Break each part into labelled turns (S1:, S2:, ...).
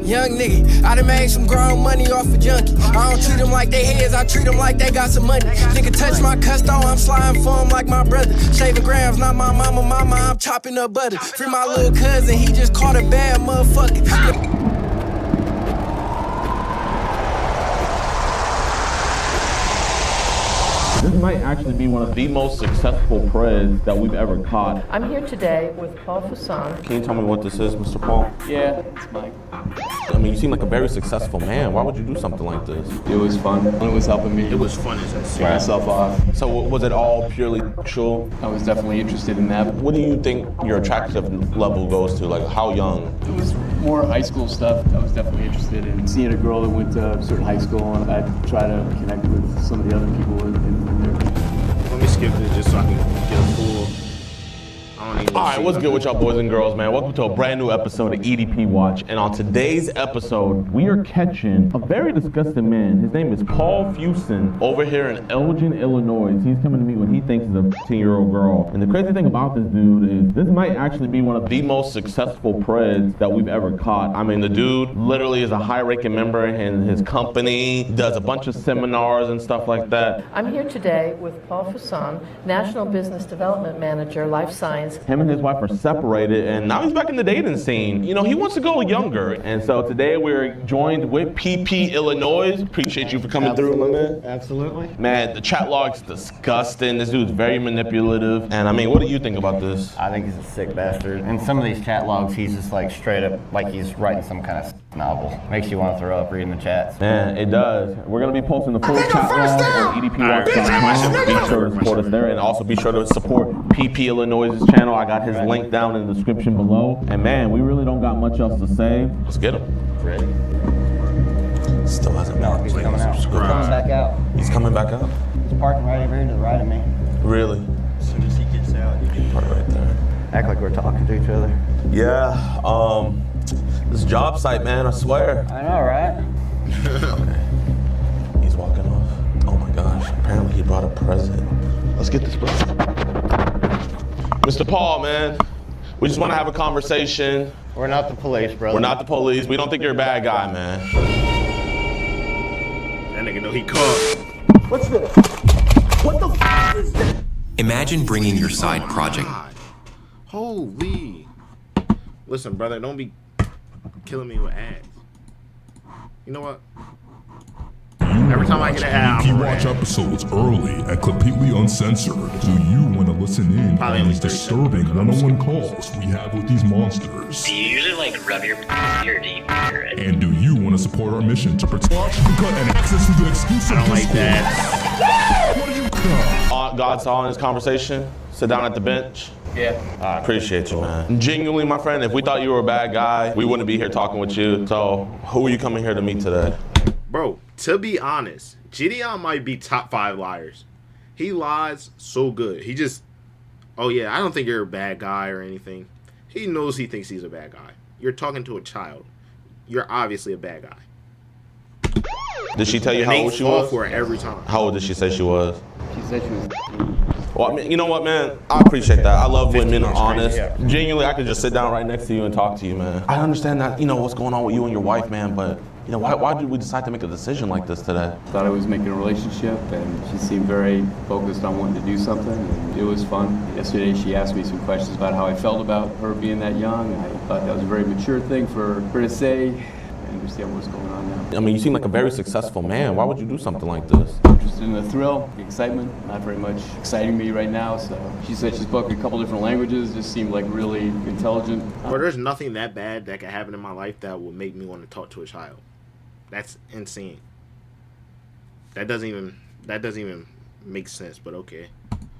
S1: Young nigga, I done made some grown money off a junkie. I don't treat them like they heads, I treat them like they got some money. Nigga touch my custo, I'm sliding for him like my brother. Shaving grams, not my mama, I'm chopping up butter. Free my little cousin, he just caught a bad motherfucker.
S2: This might actually be one of the most successful preds that we've ever caught.
S3: I'm here today with Paul Fasson.
S2: Can you tell me what this is, Mr. Paul?
S4: Yeah, it's Mike.
S2: I mean, you seem like a very successful man. Why would you do something like this?
S4: It was fun. It was helping me.
S5: It was fun as I see
S4: myself off.
S2: So was it all purely sexual?
S4: I was definitely interested in that.
S2: What do you think your attractive level goes to? Like, how young?
S4: It was more high school stuff. I was definitely interested in seeing a girl that went to a certain high school, and I'd try to connect with some of the other people in there.
S5: Let me skip this just so I can get a full.
S2: All right, what's good with y'all boys and girls, man? Welcome to a brand new episode of EDP Watch. And on today's episode, we are catching a very disgusting man. His name is Paul Fasson over here in Elgin, Illinois. He's coming to me what he thinks is a 15-year-old girl. And the crazy thing about this dude is this might actually be one of the most successful preds that we've ever caught. I mean, the dude literally is a high-ranking member in his company, does a bunch of seminars and stuff like that.
S3: I'm here today with Paul Fasson, National Business Development Manager, Life Science.
S2: Him and his wife are separated, and now he's back in the dating scene. You know, he wants to go younger. And so today we're joined with PP Illinois. Appreciate you for coming through, my man.
S6: Absolutely.
S2: Man, the chat log's disgusting. This dude's very manipulative. And I mean, what do you think about this?
S6: I think he's a sick bastard. In some of these chat logs, he's just like straight up, like he's writing some kind of novel. Makes you want to throw up reading the chats.
S2: Man, it does. We're going to be posting the full chat log on edpwatch.com. Be sure to support us there, and also be sure to support PP Illinois' channel. I got his link down in the description below. And man, we really don't got much else to say. Let's get him.
S6: Ready?
S2: Still hasn't been.
S6: No, he's coming out. He's coming back out.
S2: He's coming back out?
S6: He's parking right over here to the right of me.
S2: Really?
S6: As soon as he gets out, you can
S2: Park right there.
S6: act like we're talking to each other.
S2: Yeah, this job site, man, I swear.
S6: I know, right?
S2: Okay. He's walking off. Oh my gosh, apparently he brought a present. Let's get this present. Mr. Paul, man, we just want to have a conversation.
S6: We're not the police, brother.
S2: We're not the police. We don't think you're a bad guy, man.
S5: That nigga know he caught.
S6: What's this? What the f is this?
S7: Imagine bringing your side project.
S5: Holy. Listen, brother, don't be killing me with ads. You know what? Every time I get an ad,
S8: You watch episodes early and completely uncensored. Do you want to listen in
S5: Probably
S8: on
S5: only
S8: these
S5: 30
S8: disturbing
S5: seconds.
S8: one-on-one calls we have with these monsters?
S9: Do you usually like rub your pussy or do you finger it?
S8: And do you want to support our mission to protect Cut and access to the exclusive
S5: I don't like
S8: Discord?
S5: that.
S8: What do you cut?
S2: God saw in this conversation. Sit down at the bench.
S4: Yeah.
S2: I appreciate you, man. Genuinely, my friend, if we thought you were a bad guy, we wouldn't be here talking with you. So, who are you coming here to meet today?
S5: Bro, to be honest, JiDion might be top 5 liars. He lies so good. He just, oh yeah, I don't think you're a bad guy or anything. He knows he thinks he's a bad guy. You're talking to a child. You're obviously a bad guy.
S2: Did she tell you
S5: And
S2: how
S5: they
S2: old she
S5: fall
S2: was?
S5: for it every time.
S2: How old did she say she was?
S4: She said she was.
S2: Well, I mean, you know what, man? I appreciate that. I love when men are
S5: 15 is
S2: honest.
S5: crazy,
S2: Genuinely, I could just sit down right next to you and talk to you, man. I understand that, you know, what's going on with you and your wife, man, but, you know, why did we decide to make a decision like this today?
S4: Thought I was making a relationship, and she seemed very focused on wanting to do something, and it was fun. Yesterday, she asked me some questions about how I felt about her being that young. I thought that was a very mature thing for her to say. I understand what's going on now.
S2: I mean, you seem like a very successful man. Why would you do something like this?
S4: Interested in the thrill, the excitement, not very much exciting me right now. So she said she spoke a couple different languages, just seemed like really intelligent.
S5: But there's nothing that bad that could happen in my life that would make me want to talk to a child. That's insane. That doesn't even make sense, but okay.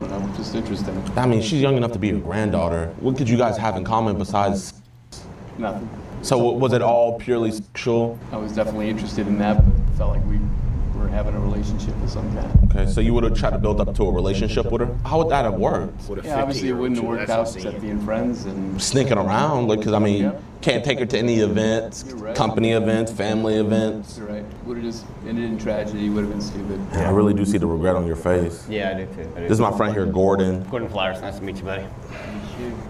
S4: I'm just interested.
S2: I mean, she's young enough to be your granddaughter. What could you guys have in common besides?
S4: Nothing.
S2: So was it all purely sexual?
S4: I was definitely interested in that, but felt like we were having a relationship of some kind.
S2: Okay, so you would have tried to build up to a relationship with her? How would that have worked?
S4: Yeah, obviously it wouldn't have worked out except being friends and
S2: Sneaking around, because I mean, can't take her to any events,
S4: right.
S2: company events, family events.
S4: You're right. Would have just ended in tragedy. Would have been stupid.
S2: Yeah, I really do see the regret on your face.
S6: Yeah, I do too.
S2: This is my friend here, Gordon.
S6: Gordon Flowers, nice to meet you, buddy.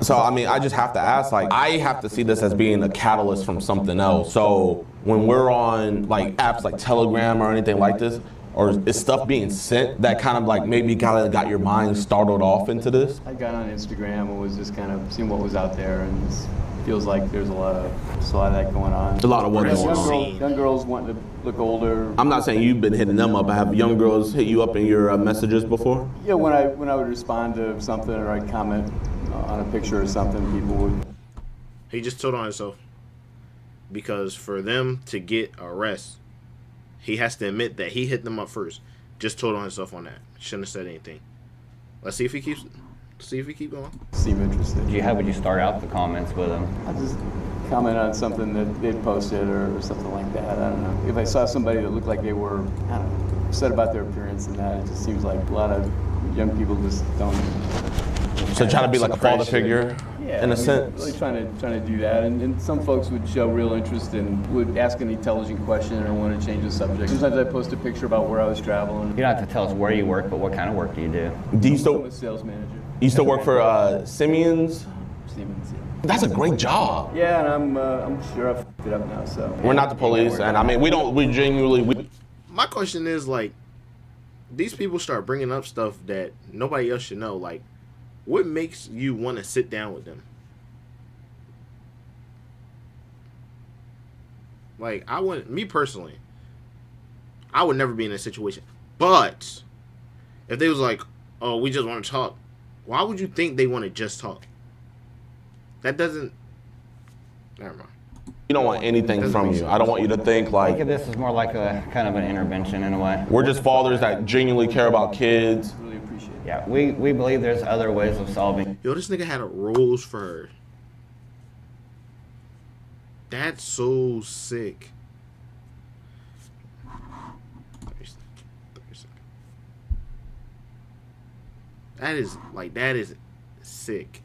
S2: So, I mean, I just have to ask, like, I have to see this as being a catalyst from something else. So, when we're on, like, apps like Telegram or anything like this, or is stuff being sent that kind of, like, maybe got your mind startled off into this?
S4: I got on Instagram and was just kind of seeing what was out there, and it feels like there's a lot of that going on.
S2: A lot of what going on.
S4: Young girls wanting to look older.
S2: I'm not saying you've been hitting them up. I have young girls hit you up in your messages before?
S4: Yeah, when I would respond to something or I'd comment on a picture or something, people would.
S5: He just told on himself. Because for them to get arrested, he has to admit that he hit them up first. Just told on himself on that. Shouldn't have said anything. Let's see if he keeps going.
S4: Seem interested.
S6: How would you start out the comments with them?
S4: I just comment on something that they'd posted or something like that. I don't know. If I saw somebody that looked like they were, I don't know, upset about their appearance and that, it just seems like a lot of young people just don't.
S2: So trying to be like a father figure, in a sense.
S4: Really trying to do that, and some folks would show real interest and would ask an intelligent question or want to change the subject. Sometimes I post a picture about where I was traveling.
S6: You don't have to tell us where you work, but what kind of work do you do?
S4: I'm a sales manager.
S2: You still work for Simeon's?
S4: Siemens, yeah.
S2: That's a great job.
S4: Yeah, and I'm sure I've fucked it up now. So
S2: we're not the police, and I mean we genuinely.
S5: My question is, like, these people start bringing up stuff that nobody else should know. Like, what makes you want to sit down with them? Like, me personally, I would never be in a situation. But if they was like, oh, we just want to talk, why would you think they want to just talk? That doesn't. Never mind.
S2: You don't want anything from you. I don't want you to think like.
S6: I think of this as more like a kind of an intervention in a way.
S2: We're just fathers that genuinely care about kids.
S4: Really appreciate it.
S6: Yeah, we believe there's other ways of solving.
S5: Yo, this nigga had a rose for her. That's so sick. That is sick.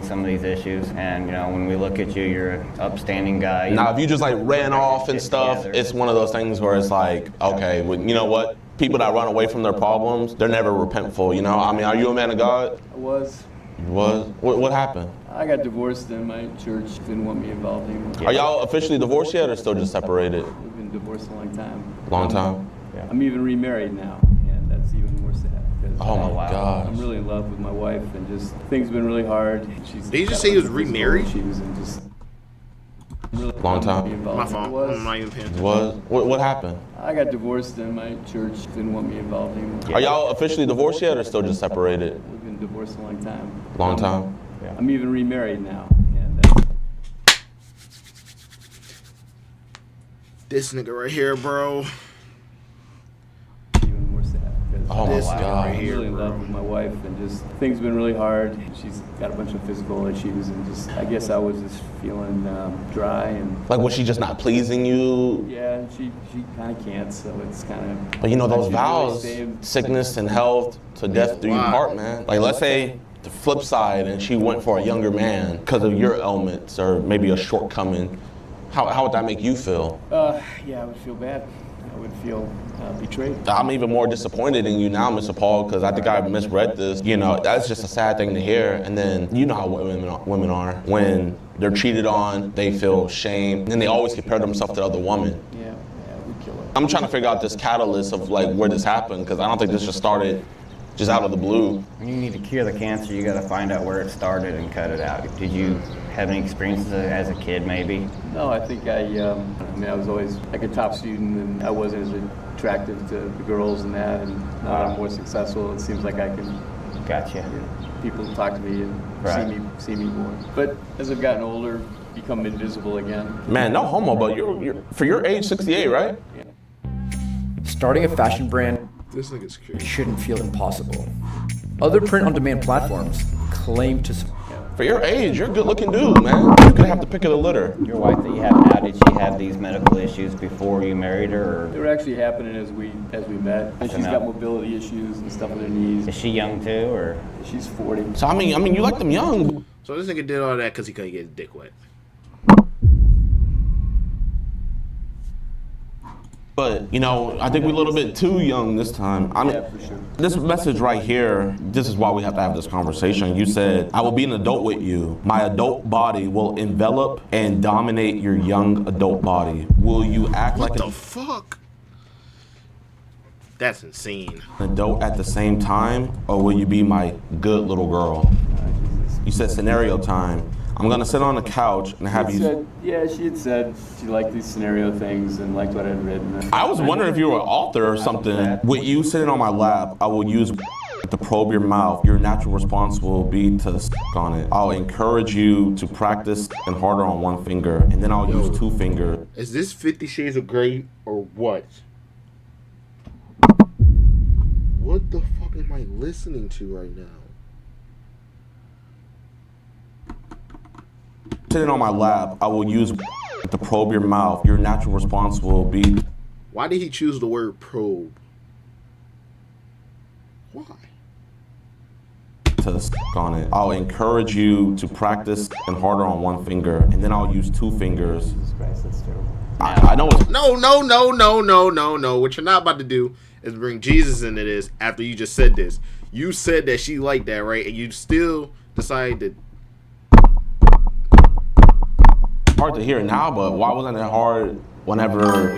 S6: Some of these issues, and when we look at you, you're an upstanding guy.
S2: Now, if you just like ran off and stuff, it's one of those things where it's like, okay, well, you know what? People that run away from their problems, they're never repentful. I mean, are you a man of God?
S4: I was.
S2: You was? What happened?
S4: I got divorced, and my church didn't want me involved anymore.
S2: Are y'all officially divorced yet, or still just separated?
S4: We've been divorced a long time.
S2: Long time?
S4: Yeah. I'm even remarried now, and that's even more sad.
S2: Oh my gosh.
S4: I'm really in love with my wife, and just things have been really hard.
S5: Did you just say he was remarried?
S4: She was in just really
S2: long time.
S5: My fault. I'm not even paying attention.
S2: What happened?
S4: I got divorced, and my church didn't want me involved anymore.
S2: Are y'all officially divorced yet, or still just separated?
S4: We've been divorced a long time.
S2: Long time?
S4: Yeah. I'm even remarried now. And that's
S5: this nigga right here, bro.
S4: even more sad.
S2: Oh my
S5: This
S2: God.
S5: guy
S4: I'm
S5: here,
S4: really in
S5: bro.
S4: love with my wife, and just things have been really hard. She's got a bunch of physical issues, and just I guess I was just feeling dry and.
S2: Like, was she just not pleasing you?
S4: Yeah, she kind of can't, so it's kind of.
S2: But those
S4: She's
S2: vows,
S4: really saved.
S2: sickness and health, to death do you part, man. Like, let's say the flip side, and she went for a younger man because of your ailments or maybe a shortcoming. How would that make you feel?
S4: Yeah, I would feel bad. I would feel betrayed.
S2: I'm even more disappointed in you now, Mr. Paul, because I think I misread this. That's just a sad thing to hear. And then you know how women are. When they're cheated on, they feel shame, and then they always compare themselves to other women.
S4: Yeah, it would kill her.
S2: I'm trying to figure out this catalyst of like where this happened, because I don't think this just started just out of the blue.
S6: When you need to cure the cancer, you got to find out where it started and cut it out. Did you have any experiences as a kid, maybe?
S4: No, I think I was always like a top student, and I wasn't as attractive to the girls and that. And now that I'm more successful, it seems like I can.
S6: Gotcha.
S4: People talk to me and
S6: Right.
S4: see me more. But as I've gotten older, become invisible again.
S2: Man, no homo, but you're for your age, 68, right?
S4: Yeah.
S10: Starting a fashion brand
S5: This nigga's crazy.
S10: shouldn't feel impossible. Other print-on-demand platforms claim to
S2: For your age, you're a good-looking dude, man. You could have the pick of the litter.
S6: Your wife that you have now, did she have these medical issues before you married her? Or?
S4: They were actually happening as we met. And she's got mobility issues and stuff with her knees.
S6: Is she young too, or?
S4: She's 40.
S2: So I mean, you like them young.
S5: So this nigga did all that because he couldn't get his dick wet.
S2: But, you know, I think we're a little bit too young this time. I mean,
S4: Yeah, for sure.
S2: this message right here, this is why we have to have this conversation. You said, I will be an adult with you. My adult body will envelop and dominate your young adult body. Will you act like
S5: What the fuck? That's insane.
S2: an adult at the same time, or will you be my good little girl? You said scenario time. I'm gonna sit on the couch and have you.
S4: She had said she liked these scenario things and liked what I'd written.
S2: I was wondering if you were an author or something. With you sitting on my lap, I will use to probe your mouth. Your natural response will be to on it. I'll encourage you to practice and harder on one finger, and then I'll use 2 fingers.
S5: Is this 50 Shades of Grey or what? What the fuck am I listening to right now?
S2: Sitting on my lap, I will use to probe your mouth. Your natural response will be.
S5: Why did he choose the word probe? Why?
S2: To on it. I'll encourage you to practice and harder on one finger, and then I'll use 2 fingers.
S4: Jesus Christ, that's terrible.
S2: I know it's.
S5: No. What you're not about to do is bring Jesus into this after you just said this. You said that she liked that, right? And you still decided to.
S2: Hard to hear now, but why wasn't it hard whenever?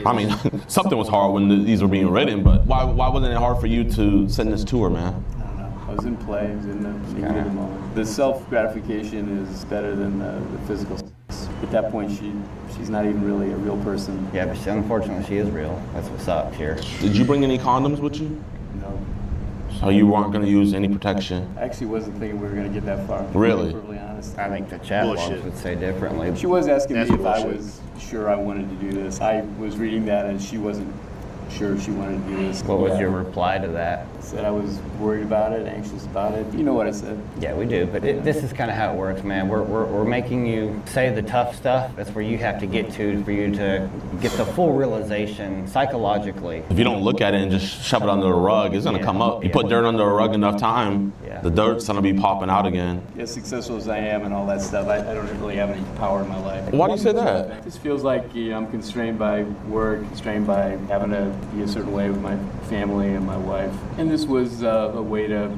S2: I mean, something was hard when these were being written, but why wasn't it hard for you to send this to her, man?
S4: I don't know. I was in play. I was in the moment. The self-gratification is better than the physical. At that point, she's not even really a real person.
S6: Yeah, but unfortunately she is real. That's what sucks here.
S2: Did you bring any condoms with you?
S4: No.
S2: So you weren't going to use any protection?
S4: I actually wasn't thinking we were going to get that far.
S2: Really?
S4: To be perfectly honest.
S6: I think the chat logs would say differently.
S4: She was asking
S5: That's
S4: me if I
S5: bullshit.
S4: was sure I wanted to do this. I was reading that and she wasn't sure she wanted to do this.
S6: What was your reply to that?
S4: I said I was worried about it, anxious about it. You know what I said.
S6: Yeah, we do, but this is kind of how it works, man. We're making you say the tough stuff. That's where you have to get to for you to get the full realization psychologically.
S2: If you don't look at it and just shove it under the rug, it's going to come up. You put dirt under a rug enough time, the dirt's going to be popping out again.
S4: As successful as I am and all that stuff, I don't really have any power in my life.
S2: Why do you say that?
S4: It just feels like I'm constrained by work, constrained by having to be a certain way with my family and my wife. And this was a way to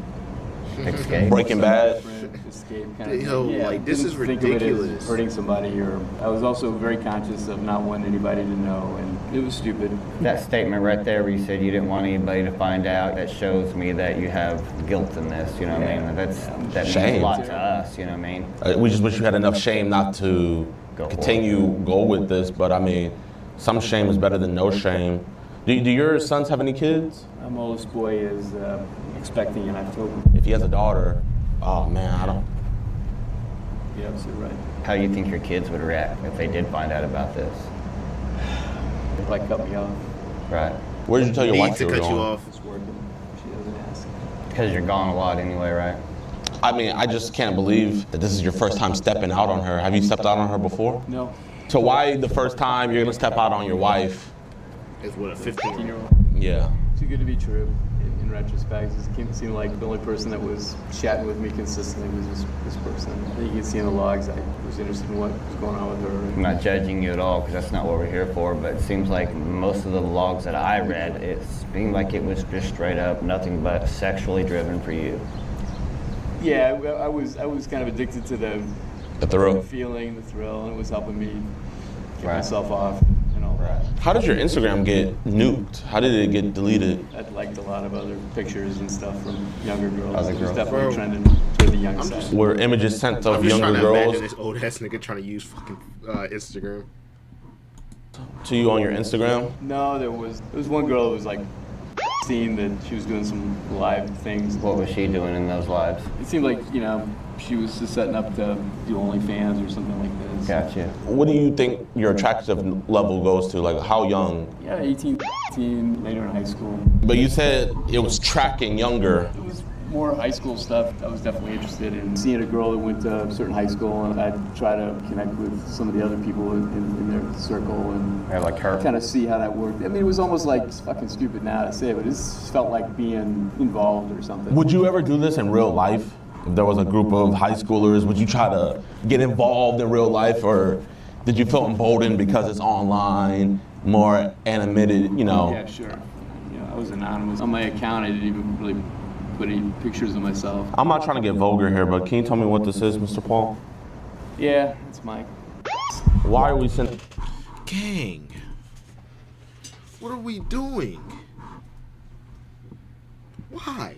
S6: escape.
S2: Breaking Bad.
S4: Escape kind of
S5: Yo,
S4: thing.
S5: like, this is
S4: Think of it as
S5: ridiculous.
S4: hurting somebody, or I was also very conscious of not wanting anybody to know, and it was stupid.
S6: That statement right there where you said you didn't want anybody to find out, that shows me that you have guilt in this, you know what I mean? That means a lot to us, you know what I mean?
S2: We just wish you had enough shame not to go with this, but I mean, some shame is better than no shame. Do your sons have any kids?
S4: My oldest boy is expecting in October.
S2: If he has a daughter, oh man, I don't.
S4: You're absolutely right.
S6: How do you think your kids would react if they did find out about this?
S4: They'd like cut me off.
S6: Right.
S2: Where did you tell your wife
S5: to
S2: you were
S5: cut you
S2: going?
S5: off.
S4: It's working. She doesn't ask.
S6: Because you're gone a lot anyway, right?
S2: I mean, I just can't believe that this is your first time stepping out on her. Have you stepped out on her before?
S4: No.
S2: So why the first time you're gonna step out on your wife?
S5: Is what, a 15-year-old?
S2: Yeah.
S4: Too good to be true. In retrospect, it seemed like the only person that was chatting with me consistently was this person. I think you can see in the logs I was interested in what was going on with her.
S6: I'm not judging you at all because that's not what we're here for, but it seems like most of the logs that I read, it seemed like it was just straight up nothing but sexually driven for you.
S4: Yeah, I was kind of addicted to the
S2: thrill.
S4: feeling, the thrill, and it was helping me get
S6: Right.
S4: myself off and all that.
S2: How did your Instagram get nuked? How did it get deleted?
S4: I'd liked a lot of other pictures and stuff from younger girls.
S6: Other
S4: It was
S6: girls.
S4: definitely
S5: Bro.
S4: trending to the young side.
S2: Were images sent of
S5: I'm just
S2: younger
S5: trying to imagine
S2: girls
S5: this old ass nigga trying to use fucking Instagram.
S2: to you on your Instagram?
S4: No, there was one girl that was like seeing that she was doing some live things.
S6: What was she doing in those lives?
S4: It seemed like, she was just setting up to do OnlyFans or something like this.
S6: Gotcha.
S2: What do you think your attractive level goes to? Like how young?
S4: Yeah, 18, later in high school.
S2: But you said it was tracking younger.
S4: It was more high school stuff. I was definitely interested in seeing a girl that went to a certain high school, and I'd try to connect with some of the other people in their circle and
S6: like her.
S4: Kind of see how that worked. I mean, it was almost like, it's fucking stupid now to say, but it just felt like being involved or something.
S2: Would you ever do this in real life? If there was a group of high schoolers, would you try to get involved in real life, or did you feel emboldened because it's online, more animated, you know?
S4: Yeah, sure. I was anonymous. On my account, I didn't even really put any pictures of myself.
S2: I'm not trying to get vulgar here, but can you tell me what this is, Mr. Paul?
S4: Yeah, it's Mike.
S2: Why are we sending...
S5: Gang, what are we doing? Why?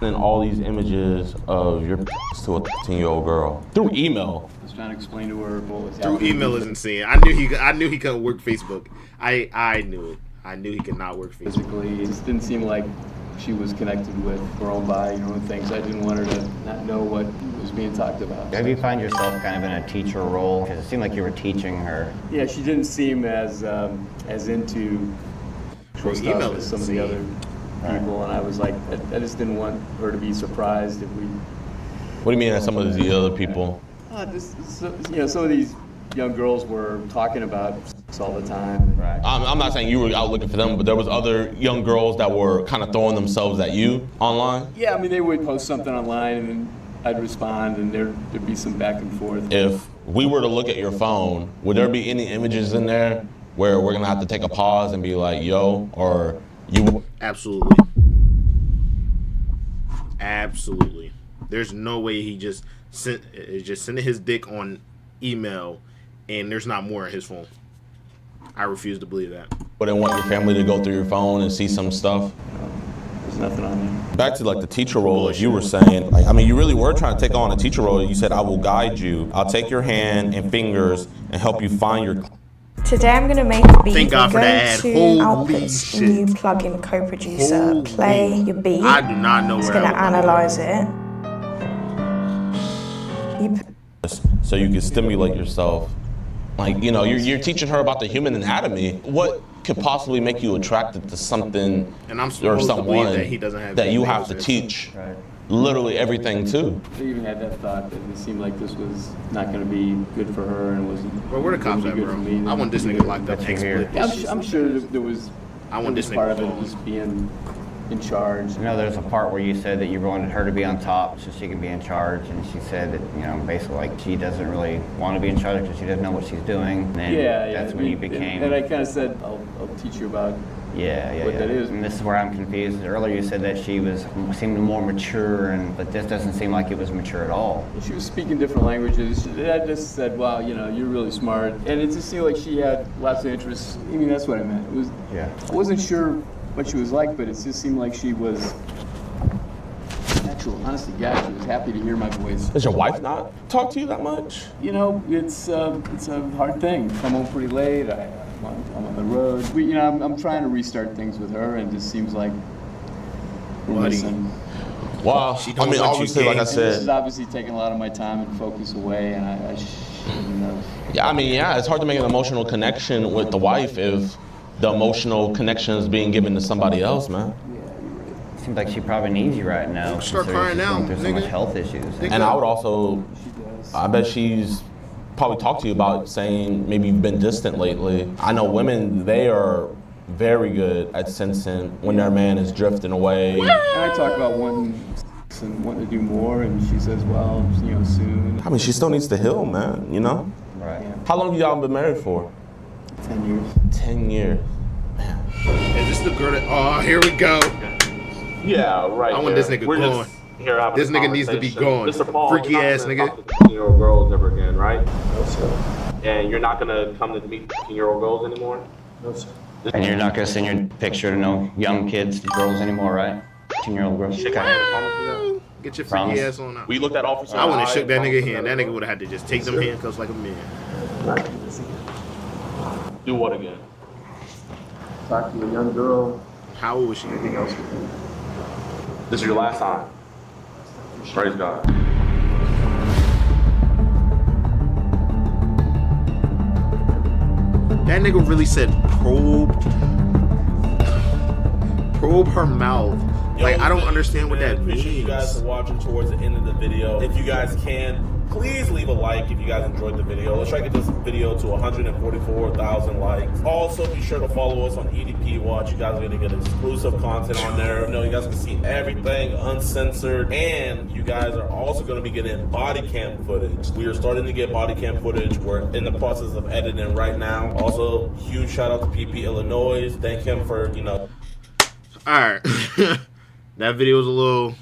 S2: And all these images of your to a 13-year-old girl through email.
S4: I was trying to explain to her what was
S5: Through
S4: happening.
S5: email is insane. I knew he couldn't work Facebook. I knew it. I knew he could not work Facebook.
S4: Physically, it just didn't seem like she was connected with her own body, her own things. I didn't want her to not know what was being talked about.
S6: Have you find yourself kind of in a teacher role? Because it seemed like you were teaching her.
S4: Yeah, she didn't seem as into
S5: Well,
S4: stuff
S5: email
S4: as
S5: is
S4: some of the other
S6: Right.
S4: people, and I was like, I just didn't want her to be surprised if we.
S2: What do you mean that some of the other people?
S4: Some of these young girls were talking about sex all the time.
S6: Right.
S2: I'm not saying you were out looking for them, but there was other young girls that were kind of throwing themselves at you online?
S4: Yeah, I mean, they would post something online, and then I'd respond, and there'd be some back and forth.
S2: If we were to look at your phone, would there be any images in there where we're gonna have to take a pause and be like, yo, or you?
S5: Absolutely. Absolutely. There's no way he just sending his dick on email and there's not more on his phone. I refuse to believe that.
S2: Wouldn't want your family to go through your phone and see some stuff?
S4: There's nothing on there.
S2: Back to like the teacher role, as you were saying, like, I mean, you really were trying to take on a teacher role. You said, I will guide you. I'll take your hand and fingers and help you find your...
S11: Today I'm going to make a beat.
S5: Thank God for that.
S11: Go to
S5: Holy
S11: outputs
S5: shit.
S11: and you plug in co-producer,
S5: Holy.
S11: play your beat.
S5: I do not know
S11: It's
S5: where
S11: going to analyze it.
S2: So you can stimulate yourself. Like, you know, you're teaching her about the human anatomy. What could possibly make you attracted to something
S5: And I'm
S2: or
S5: supposed to believe
S2: someone
S5: that he doesn't have
S2: that you
S5: anything
S2: have to
S5: else.
S2: teach
S4: Right.
S2: literally everything to?
S4: I even had that thought that it seemed like this was not going to be good for her and wasn't.
S5: Bro, where the cops at,
S4: good
S5: bro?
S4: for me.
S5: I want this nigga locked up.
S4: Yeah, I'm sure that there was.
S5: I want this
S4: part
S5: nigga
S4: of it
S5: gone.
S4: just being in charge.
S6: You know, there's a part where you said that you wanted her to be on top so she can be in charge, and she said that, you know, basically like she doesn't really want to be in charge because she doesn't know what she's doing. And then that's when you became...
S4: And I kind of said, I'll teach you about what that is.
S6: And this is where I'm confused. Earlier you said that she seemed more mature, but this doesn't seem like it was mature at all.
S4: She was speaking different languages. I just said, wow, you know, you're really smart. And it just seemed like she had lots of interests. I mean, that's what I meant. It was.
S6: Yeah.
S4: I wasn't sure what she was like, but it just seemed like she was actual, honest to God, she was happy to hear my voice.
S2: Does your wife not talk to you that much?
S4: You know, it's a hard thing. I'm home pretty late. I'm on the road. I'm trying to restart things with her, and it just seems like we're missing.
S2: Wow. I mean, obviously, like I
S4: And this is
S2: said,
S4: obviously taking a lot of my time and focus away, and I shouldn't have.
S2: yeah, I mean, yeah, it's hard to make an emotional connection with the wife if the emotional connection is being given to somebody else, man.
S6: Seems like she probably needs you right now.
S5: Start
S6: considering
S5: crying
S6: she's
S5: now,
S6: going through so
S5: nigga.
S6: much health issues.
S2: And I would also, I bet she's probably talked to you about saying maybe you've been distant lately. I know women, they are very good at sensing when their man is drifting away.
S4: And I talk about wanting to do more, and she says, well, you know, soon.
S2: I mean, she still needs to heal, man, you know?
S6: Right.
S4: Yeah.
S2: How long have y'all been married for?
S4: 10 years.
S2: 10 years.
S5: Is this the girl that... Oh, here we go.
S2: Yeah, right.
S5: I want this nigga gone. This nigga needs to be gone.
S2: Mr. Paul,
S5: Freaky
S2: you're not
S5: ass
S2: gonna
S5: nigga.
S2: talk to 15-year-old girls ever again, right? No, sir. And you're not gonna come to meet 15-year-old girls anymore? No, sir.
S6: And you're not going to send your picture to no young kids, girls anymore, right? 10-year-old girls.
S2: Shake my hand and promise you that?
S5: Get your freaky
S6: Promise.
S5: ass on out.
S2: We looked at officer.
S5: I wouldn't have shook that nigga hand. That nigga would have had to just take them handcuffs like a man.
S2: Do what again?
S4: Talk to a young girl.
S5: How old was she?
S4: Anything else?
S2: This is your last time. Praise God.
S5: That nigga really said probe her mouth Like, I don't understand what that
S2: Appreciate
S5: means.
S2: you guys for watching towards the end of the video. If you guys can, please leave a like if you guys enjoyed the video. Let's try to get this video to 144,000 likes. Also, be sure to follow us on EDP Watch. You guys are going to get exclusive content on there. You know, you guys can see everything uncensored. And you guys are also going to be getting body cam footage. We are starting to get body cam footage. We're in the process of editing right now. Also, huge shout out to PP Illinois. Thank him for, you know.
S5: All right. That video was a little